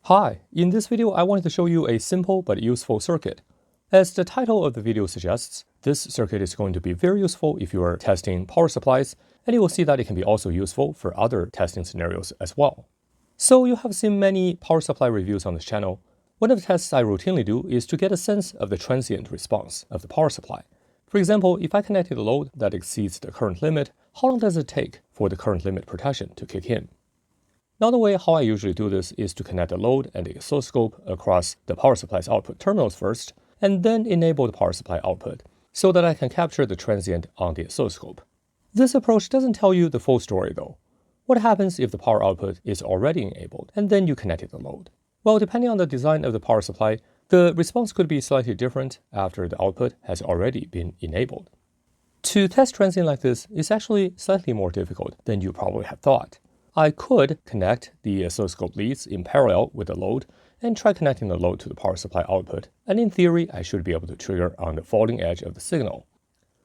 Hi, in this video I wanted to show you a simple but useful circuit. As the title of the video suggests, this circuit is going to be very useful if you are testing power supplies, and you will see that it can be also useful for other testing scenarios as well. So you have seen many power supply reviews on this channel. One of the tests I routinely do is to get a sense of the transient response of the power supply. For example, if I connected a load that exceeds the current limit, how long does it take for the current limit protection to kick in? Now, the way how I usually do this is to connect the load and the oscilloscope across the power supply's output terminals first, and then enable the power supply output, so that I can capture the transient on the oscilloscope. This approach doesn't tell you the full story though. What happens if the power output is already enabled, and then you connected the load? Well, depending on the design of the power supply, the response could be slightly different after the output has already been enabled. To test transient like this is actually slightly more difficult than you probably have thought. I could connect the oscilloscope leads in parallel with the load and try connecting the load to the power supply output, and in theory I should be able to trigger on the falling edge of the signal.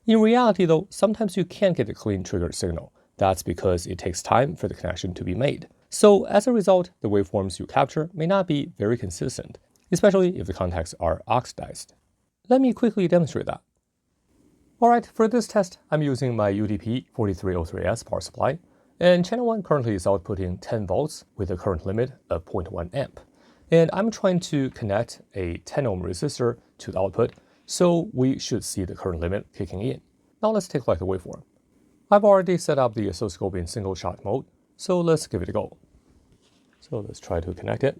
In reality though, sometimes you can't get a clean triggered signal. That's because it takes time for the connection to be made. So as a result, the waveforms you capture may not be very consistent, especially if the contacts are oxidized. Let me quickly demonstrate that. Alright, for this test I'm using my UDP 4303S power supply. And channel 1 currently is outputting 10 volts with a current limit of 0.1 amp. And I'm trying to connect a 10 ohm resistor to the output, so we should see the current limit kicking in. Now let's take a look at the waveform. I've already set up the oscilloscope in single shot mode, so let's give it a go. So let's try to connect it,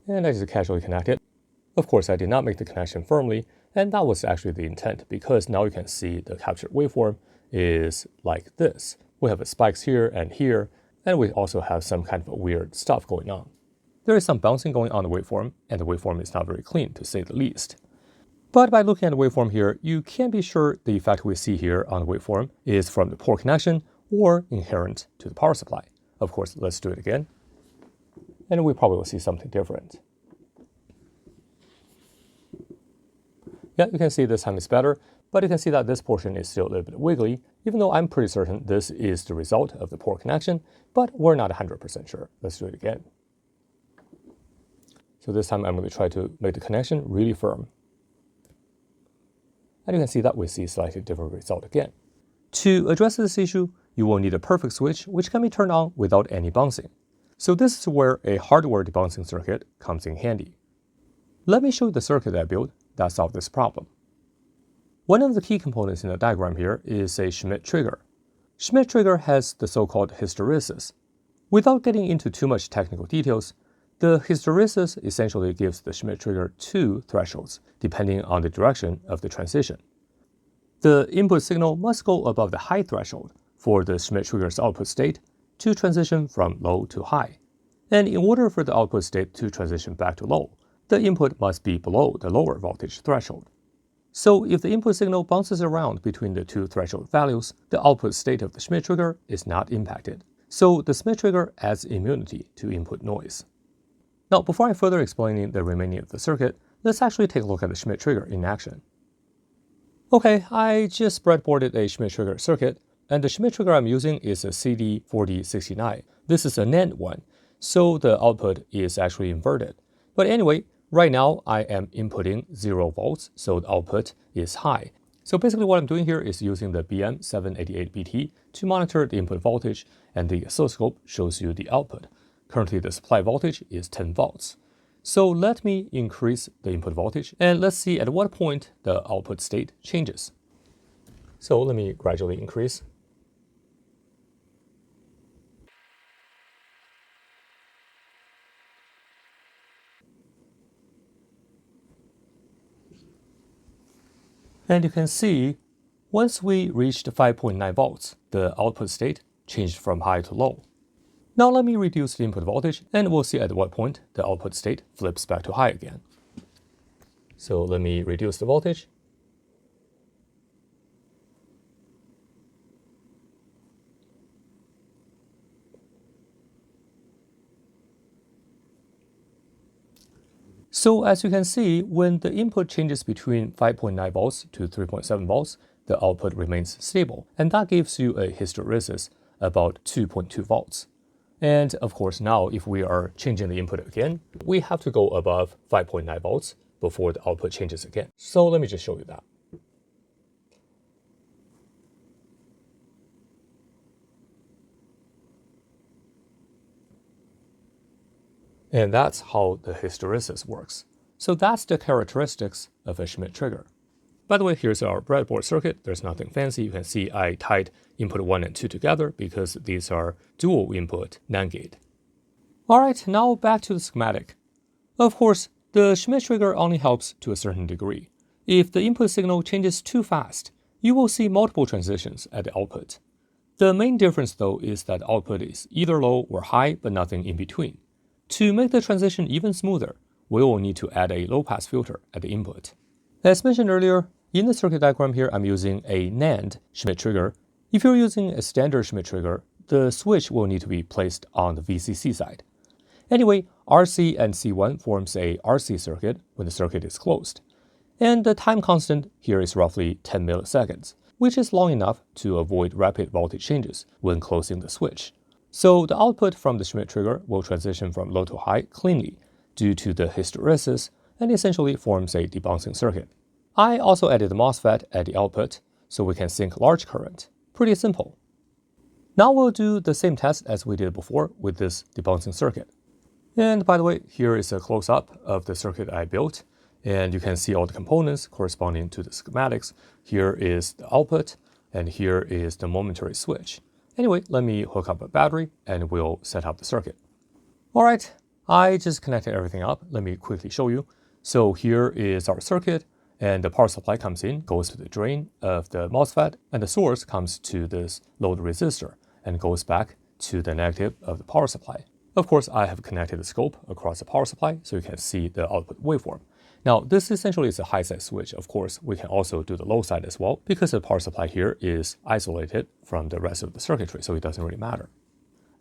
and I just casually connect it. Of course, I did not make the connection firmly, and that was actually the intent, because now you can see the captured waveform is like this. We have spikes here, and we also have some kind of weird stuff going on. There is some bouncing going on in the waveform, and the waveform is not very clean, to say the least. But by looking at the waveform here, you can be sure the effect we see here on the waveform is from the poor connection or inherent to the power supply. Of course, let's do it again, and we probably will see something different. Yeah, you can see this time is better, but you can see that this portion is still a little bit wiggly, even though I'm pretty certain this is the result of the poor connection, but we're not 100% sure. Let's do it again. So this time I'm going to try to make the connection really firm. And you can see that we see a slightly different result again. To address this issue, you will need a perfect switch, which can be turned on without any bouncing. So this is where a hardware debouncing circuit comes in handy. Let me show you the circuit I built that solved this problem. One of the key components in the diagram here is a Schmitt trigger. Schmitt trigger has the so-called hysteresis. Without getting into too much technical details, the hysteresis essentially gives the Schmitt trigger two thresholds, depending on the direction of the transition. The input signal must go above the high threshold for the Schmitt trigger's output state to transition from low to high. And in order for the output state to transition back to low, the input must be below the lower voltage threshold. So if the input signal bounces around between the two threshold values, the output state of the Schmitt trigger is not impacted. So the Schmitt trigger adds immunity to input noise. Now, before I further explaining the remaining of the circuit, let's actually take a look at the Schmitt trigger in action. Okay, I just breadboarded a Schmitt trigger circuit, and the Schmitt trigger I'm using is a CD4069. This is a NAND one, so the output is actually inverted. But anyway, right now, I am inputting 0 volts, so the output is high. So basically what I'm doing here is using the BM788BT to monitor the input voltage, and the oscilloscope shows you the output. Currently, the supply voltage is 10 volts. So let me increase the input voltage, and let's see at what point the output state changes. So let me gradually increase. And you can see, once we reached 5.9 volts, the output state changed from high to low. Now let me reduce the input voltage, and we'll see at what point the output state flips back to high again. So let me reduce the voltage. So as you can see, when the input changes between 5.9 volts to 3.7 volts, the output remains stable, and that gives you a hysteresis about 2.2 volts. And of course, now if we are changing the input again, we have to go above 5.9 volts before the output changes again. So let me just show you that. And that's how the hysteresis works. So that's the characteristics of a Schmitt trigger. By the way, here's our breadboard circuit. There's nothing fancy. You can see I tied input 1 and 2 together because these are dual input NAND gate. All right, now back to the schematic. Of course, the Schmitt trigger only helps to a certain degree. If the input signal changes too fast, you will see multiple transitions at the output. The main difference though is that output is either low or high, but nothing in between. To make the transition even smoother, we will need to add a low-pass filter at the input. As mentioned earlier, in the circuit diagram here, I'm using a NAND Schmitt trigger. If you're using a standard Schmitt trigger, the switch will need to be placed on the VCC side. Anyway, RC and C1 forms a RC circuit when the circuit is closed. And the time constant here is roughly 10 milliseconds, which is long enough to avoid rapid voltage changes when closing the switch. So the output from the Schmitt trigger will transition from low to high cleanly due to the hysteresis and essentially forms a debouncing circuit. I also added the MOSFET at the output so we can sync large current. Pretty simple. Now we'll do the same test as we did before with this debouncing circuit. And by the way, here is a close-up of the circuit I built, and you can see all the components corresponding to the schematics. Here is the output, and here is the momentary switch. Anyway, let me hook up a battery and we'll set up the circuit. All right, I just connected everything up. Let me quickly show you. So here is our circuit, and the power supply comes in, goes to the drain of the MOSFET, and the source comes to this load resistor and goes back to the negative of the power supply. Of course, I have connected the scope across the power supply so you can see the output waveform. Now, this essentially is a high side switch. Of course, we can also do the low side as well because the power supply here is isolated from the rest of the circuitry, so it doesn't really matter.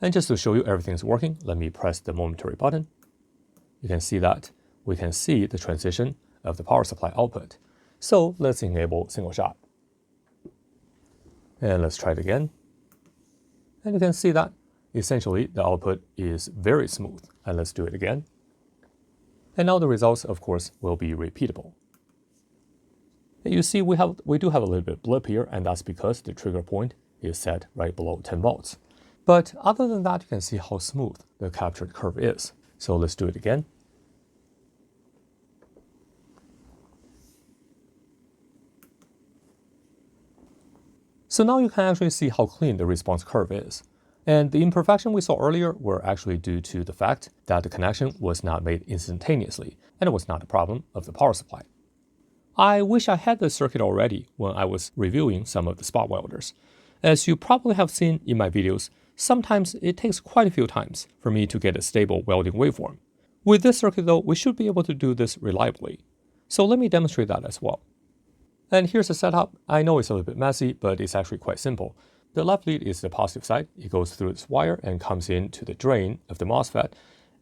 And just to show you everything is working, let me press the momentary button. You can see that we can see the transition of the power supply output. So let's enable single shot. And let's try it again. And you can see that essentially the output is very smooth. And let's do it again. And now the results, of course, will be repeatable. And you see we do have a little bit blip here, and that's because the trigger point is set right below 10 volts. But other than that, you can see how smooth the captured curve is. So let's do it again. So now you can actually see how clean the response curve is. And the imperfection we saw earlier were actually due to the fact that the connection was not made instantaneously, and it was not a problem of the power supply. I wish I had this circuit already when I was reviewing some of the spot welders. As you probably have seen in my videos, sometimes it takes quite a few times for me to get a stable welding waveform. With this circuit though, we should be able to do this reliably. So let me demonstrate that as well. And here's the setup. I know it's a little bit messy, but it's actually quite simple. The left lead is the positive side. It goes through this wire and comes into the drain of the MOSFET.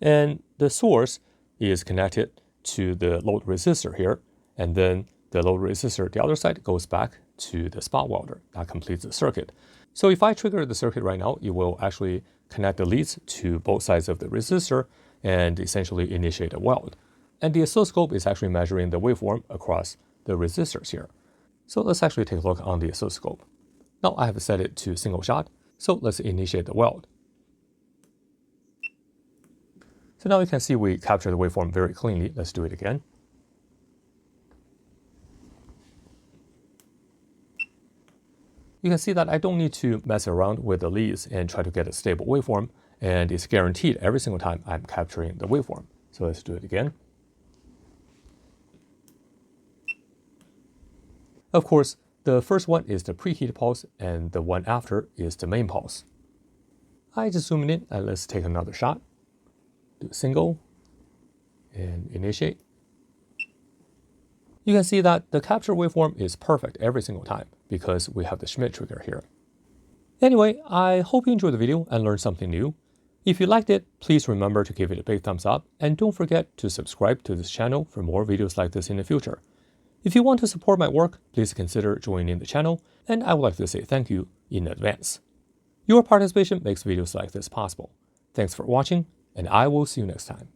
And the source is connected to the load resistor here. And then the load resistor, the other side, goes back to the spot welder. That completes the circuit. So if I trigger the circuit right now, it will actually connect the leads to both sides of the resistor and essentially initiate a weld. And the oscilloscope is actually measuring the waveform across the resistors here. So let's actually take a look on the oscilloscope. Now I have set it to single shot, so let's initiate the weld. So now you can see we capture the waveform very cleanly. Let's do it again. You can see that I don't need to mess around with the leads and try to get a stable waveform, and it's guaranteed every single time I'm capturing the waveform. So let's do it again. Of course, the first one is the preheat pulse, and the one after is the main pulse. I just zoom in and let's take another shot. Do a single and initiate. You can see that the capture waveform is perfect every single time because we have the Schmitt trigger here. Anyway, I hope you enjoyed the video and learned something new. If you liked it, please remember to give it a big thumbs up, and don't forget to subscribe to this channel for more videos like this in the future. If you want to support my work, please consider joining the channel, and I would like to say thank you in advance. Your participation makes videos like this possible. Thanks for watching, and I will see you next time.